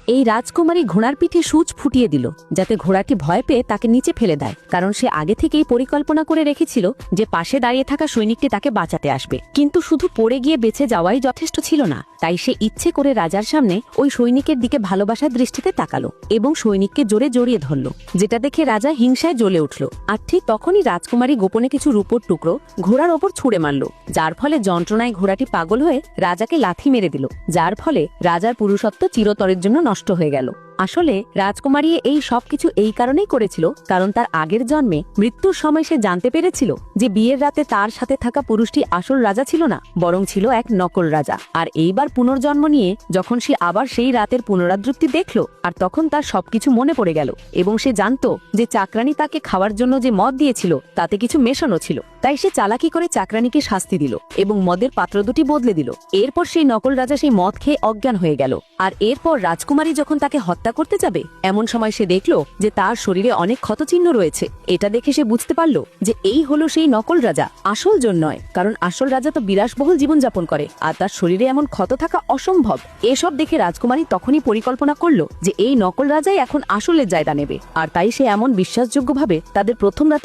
এই রাজকুমারী ঘোড়ার পিঠে সূচ ফুটিয়ে দিল, যাতে ঘোড়াটি ভয় পেয়ে তাকে নিচে ফেলে দেয়, কারণ সে আগে থেকেই পরিকল্পনা করে রেখেছিল যে পাশে দাঁড়িয়ে থাকা সৈনিকটি তাকে বাঁচাতে আসবে। কিন্তু শুধু পড়ে গিয়ে বেঁচে যাওয়াই যথেষ্ট ছিল না, তাই সে ইচ্ছে করে রাজার সামনে ওই সৈনিকের দিকে ভালোবাসার দৃষ্টিতে তাকালো এবং সৈনিককে জোরে জড়িয়ে ধরল, যেটা দেখে রাজা হিংসায় জ্বলে উঠল। আর ঠিক তখনই রাজকুমারী গোপনে কিছু রূপোর টুকরো ঘোড়ার ওপর ছুঁড়ে মারল, যার ফলে যন্ত্রণায় ঘোড়াটি পাগল হয়ে রাজাকে লাথি মেরে দিল, যার ফলে রাজার পুরুষত্ব চিরতরের জন্য নষ্ট হয়ে গেল। আসলে রাজকুমারী এই সবকিছু এই কারণেই করেছিল, কারণ তার আগের জন্মে মৃত্যুর সময় সে জানতে পেরেছিল যে বিয়ের রাতে তার সাথে থাকা পুরুষটি আসল রাজা ছিল না, বরং ছিল এক নকল রাজা। আর এইবার পুনর্জন্ম নিয়ে যখন সে আবার সেই রাতের পুনরাবৃত্তি দেখল, আর তখন তার সবকিছু মনে পড়ে গেল এবং সে জানতো যে চাকরানী তাকে খাওয়ার জন্য যে মদ দিয়েছিল তাতে কিছু মেশানো ছিল। তাই সে চালাকি করে চাকরানীকে শাস্তি দিল এবং মদের পাত্র দুটি বদলে দিল। এরপর সেই নকল রাজা সেই মদ খেয়ে অজ্ঞান হয়ে গেল। আর এরপর রাজকুমারী যখন তাকে হত্যা করতে যাবে, এমন সময় সে দেখলো যে তার শরীরে অনেক ক্ষতচিহ্ন রয়েছে। এটা দেখে সে বুঝতে পারলো যে এই হলো সেই নকল রাজা, আসল জন নয়, কারণ আসল রাজা তো বিলাসবহুল জীবনযাপন করে আর তার শরীরে এমন ক্ষত থাকা অসম্ভব। এসব দেখে রাজকুমারী তখনই পরিকল্পনা করলো যে এই নকল রাজাই এখন আসলের জায়গা নেবে। আর তাই সে এমন বিশ্বাসযোগ্যভাবে তাদের প্রথম রাতে